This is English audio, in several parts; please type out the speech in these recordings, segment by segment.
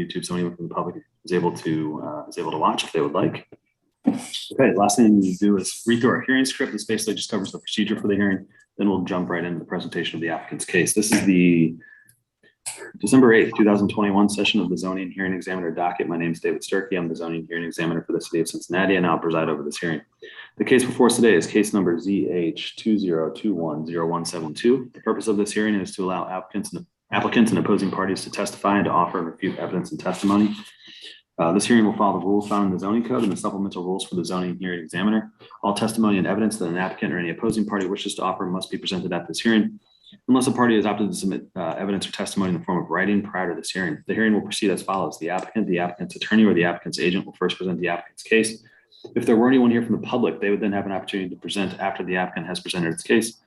YouTube, so anyone from the public is able to watch if they would like. Okay, last thing we do is read through our hearing script. This basically just covers the procedure for the hearing. Then we'll jump right into the presentation of the applicant's case. This is the December 8th, 2021 session of the zoning hearing examiner docket. My name is David Sturkey. I'm the zoning hearing examiner for the city of Cincinnati, and I'll preside over this hearing. The case before us today is case number ZH20210172. The purpose of this hearing is to allow applicants and opposing parties to testify and to offer and refute evidence and testimony. This hearing will follow the rules found in the zoning code and the supplemental rules for the zoning hearing examiner. All testimony and evidence that an applicant or any opposing party wishes to offer must be presented at this hearing, unless a party has opted to submit evidence or testimony in the form of writing prior to this hearing. The hearing will proceed as follows. The applicant's attorney, or the applicant's agent will first present the applicant's case. If there were anyone here from the public, they would then have an opportunity to present after the applicant has presented its case.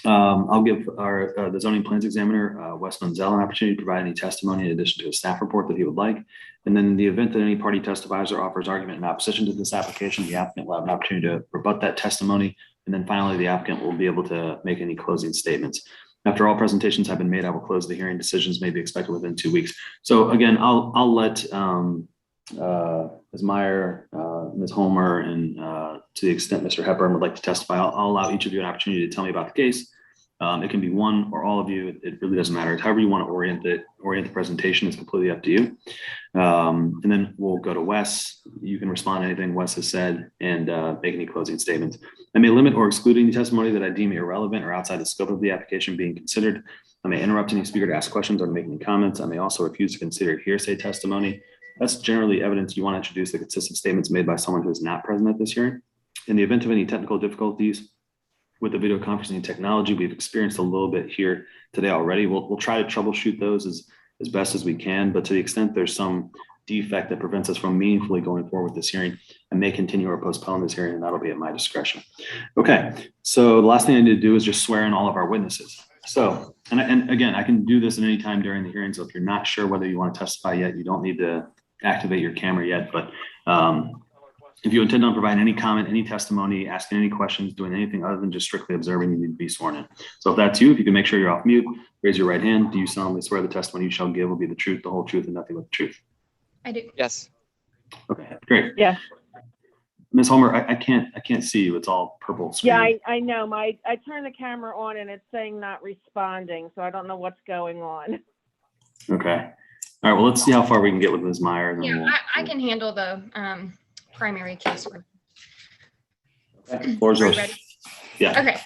I'll give the zoning plans examiner, Wes Menzel, an opportunity to provide any testimony in addition to a staff report that he would like. And then in the event that any party testifies or offers argument in opposition to this application, the applicant will have an opportunity to rebut that testimony. And then finally, the applicant will be able to make any closing statements. After all presentations have been made, I will close the hearing. Decisions may be expected within 2 weeks. So again, I'll let Ms. Meyer, Ms. Homer, and to the extent Mr. Hepburn would like to testify, I'll allow each of you an opportunity to tell me about the case. It can be one or all of you. It really doesn't matter. It's however you want to orient the presentation is completely up to you. And then we'll go to Wes. You can respond to anything Wes has said and make any closing statements. I may limit or exclude any testimony that I deem irrelevant or outside the scope of the application being considered. I may interrupt any speaker to ask questions or make any comments. I may also refuse to consider hearsay testimony. That's generally evidence you want to introduce that consists of statements made by someone who is not present at this hearing. In the event of any technical difficulties with the video conferencing technology, we've experienced a little bit here today already. We'll try to troubleshoot those as best as we can, but to the extent there's some defect that prevents us from meaningfully going forward with this hearing, I may continue or postpone this hearing, and that'll be at my discretion. Okay, so the last thing I need to do is just swear in all of our witnesses. So, and again, I can do this at any time during the hearing, so if you're not sure whether you want to testify yet, you don't need to activate your camera yet, but if you intend on providing any comment, any testimony, asking any questions, doing anything other than just strictly observing, you need to be sworn in. So if that's you, if you can make sure you're off mute, raise your right hand. Do you solemnly swear the testimony you shall give will be the truth, the whole truth, and nothing but the truth? I do. Yes. Okay, great. Yeah. Ms. Homer, I can't see you. It's all purple screen. Yeah, I know. I turned the camera on and it's saying not responding, so I don't know what's going on. Okay. All right. Well, let's see how far we can get with Ms. Meyer. And then Yeah, I can handle the primary case. Okay. Floor's yours. Ready? Yeah. Okay.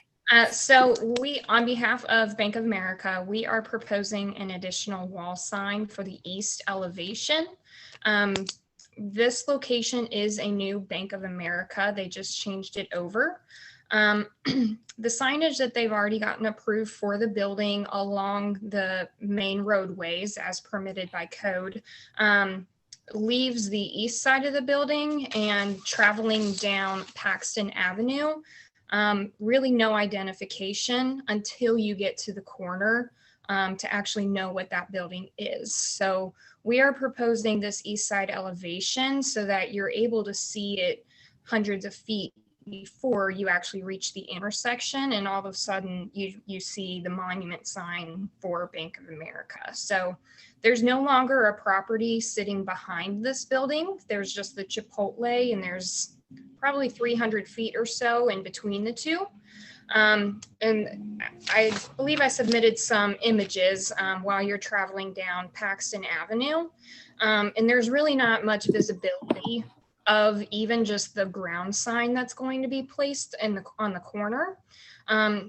So we, on behalf of Bank of America, we are proposing an additional wall sign for the east elevation. This location is a new Bank of America. They just changed it over. The signage that they've already gotten approved for the building along the main roadways as permitted by code leaves the east side of the building and traveling down Paxton Avenue. Really no identification until you get to the corner to actually know what that building is. So we are proposing this east side elevation so that you're able to see it hundreds of feet before you actually reach the intersection, and all of a sudden you see the monument sign for Bank of America. So there's no longer a property sitting behind this building. There's just the Chipotle, and there's probably 300 feet or so in between the two. And I believe I submitted some images while you're traveling down Paxton Avenue. And there's really not much visibility of even just the ground sign that's going to be placed on the corner.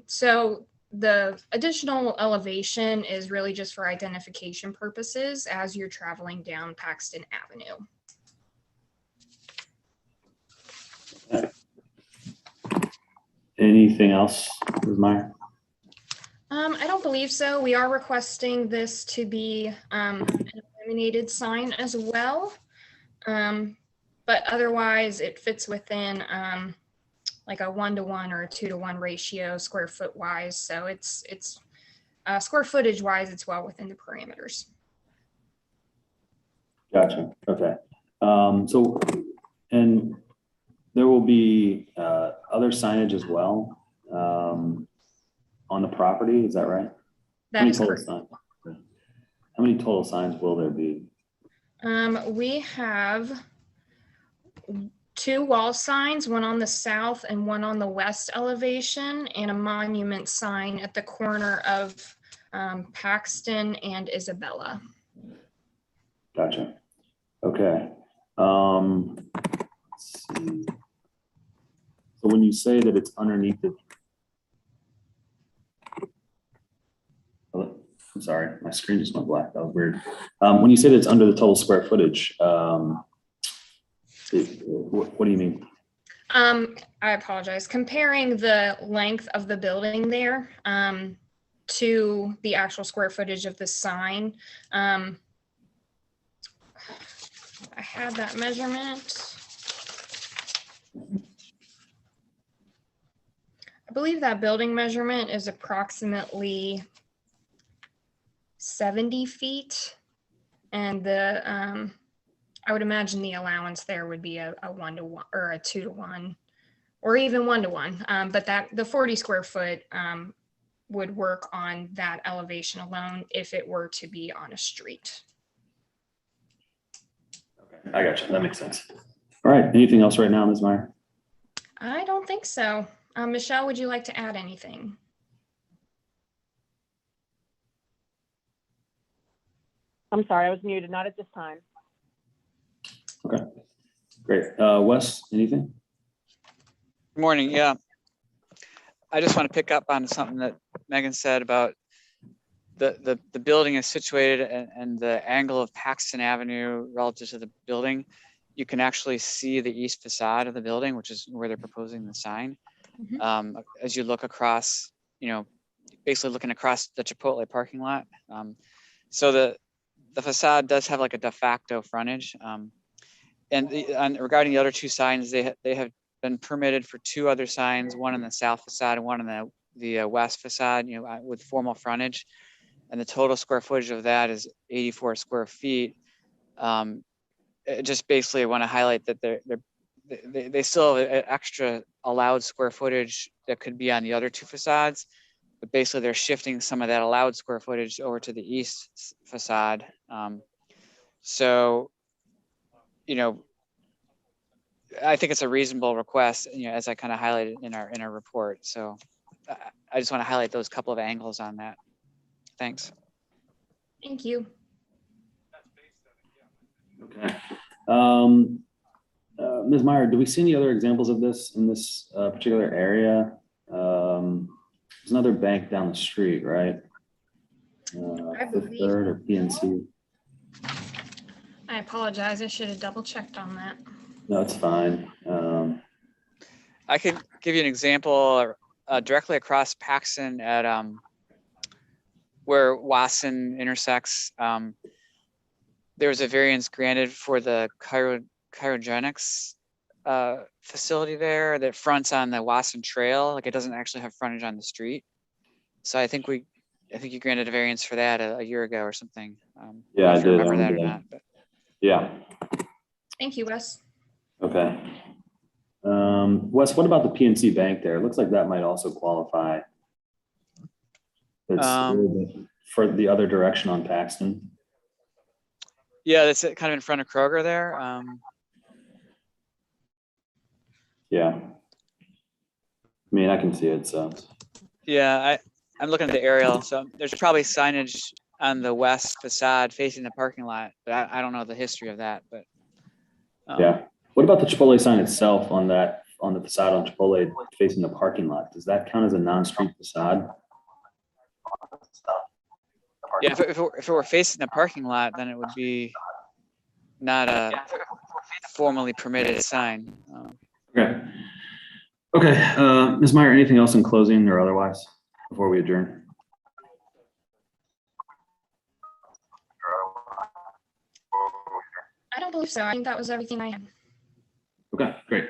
So the additional elevation is really just for identification purposes as you're traveling down Paxton Avenue. Anything else, Ms. Meyer? I don't believe so. We are requesting this to be an illuminated sign as well. But otherwise it fits within like a 1-to-1 or a 2-to-1 ratio square foot wise. So it's square footage wise, it's well within the parameters. Gotcha. Okay. So, and there will be other signage as well on the property. Is that right? That is correct. How many total signs will there be? We have two wall signs, one on the south and one on the west elevation, and a monument sign at the corner of Paxton and Isabella. Gotcha. Okay. Let's see. So when you say that it's underneath the, oh, I'm sorry, my screen just went black. That was weird. When you say that it's under the total square footage, what do you mean? I apologize. Comparing the length of the building there to the actual square footage of the sign. I had that measurement. I believe that building measurement is approximately 70 feet. And the, I would imagine the allowance there would be a 1-to-1 or a 2-to-1 or even 1-to-1. But that the 40 square foot would work on that elevation alone if it were to be on a street. Okay, I got you. That makes sense. All right. Anything else right now, Ms. Meyer? I don't think so. Michelle, would you like to add anything? I'm sorry, I was muted, not at this time. Okay, great. Wes, anything? Good morning. Yeah, I just want to pick up on something that Megan said about the building is situated and the angle of Paxton Avenue relative to the building. You can actually see the east facade of the building, which is where they're proposing the sign. Mm-hmm. As you look across, basically looking across the Chipotle parking lot. So the facade does have like a de facto frontage. And regarding the other two signs, they have been permitted for two other signs, one on the south facade and one on the west facade, with formal frontage. And the total square footage of that is 84 square feet. Just basically want to highlight that they still have an extra allowed square footage that could be on the other two facades, but basically they're shifting some of that allowed square footage over to the east facade. So, I think it's a reasonable request, as I kind of highlighted in our report. So I just want to highlight those couple of angles on that. Thanks. Thank you. Okay. Ms. Meyer, do we see any other examples of this in this particular area? There's another bank down the street, right? Fifth Third or PNC? I apologize. I should have double checked on that. No, it's fine. I could give you an example directly across Paxton at where Wasson intersects. There was a variance granted for the cryogenics facility there that fronts on the Wasson Trail. Like, it doesn't actually have frontage on the street. So I think you granted a variance for that a year ago or something. Yeah, I did. Remember that or not? But. Yeah. Thank you, Wes. Okay. Wes, what about the PNC Bank there? It looks like that might also qualify. It's a little bit for the other direction on Paxton. Yeah, that's kind of in front of Kroger there. Yeah. I mean, I can see it, so. Yeah, I'm looking at the aerial. So there's probably signage on the west facade facing the parking lot, but I don't know the history of that. But Yeah. What about the Chipotle sign itself on the facade on Chipotle facing the parking lot? Does that count as a non-street facade? Yeah, if it were facing the parking lot, then it would be not a formally permitted sign. Okay. Okay. Ms. Meyer, anything else in closing or otherwise before we adjourn? I don't believe so. I think that was everything I had. Okay, great.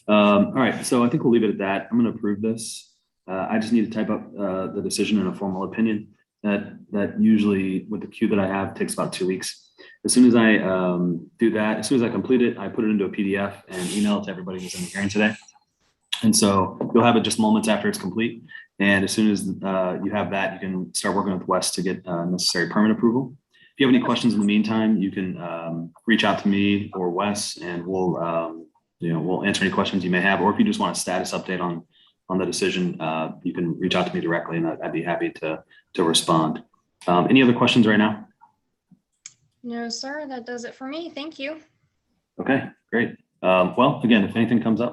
All right, so I think we'll leave it at that. I'm going to approve this. I just need to type up the decision in a formal opinion. That usually, with the queue that I have, takes about 2 weeks. As soon as I do that, as soon as I complete it, I put it into a PDF and email it to everybody who's in the hearing today. And so you'll have it just moments after it's complete. And as soon as you have that, you can start working with Wes to get necessary permit approval. you have any questions in the meantime, you can reach out to me or Wes, and we'll answer any questions you may have. Or if you just want a status update on the decision, you can reach out to me directly, and I'd be happy to respond. Any other questions right now? No, sir, that does it for me. Thank you. Okay, great. Well, again, if anything comes up,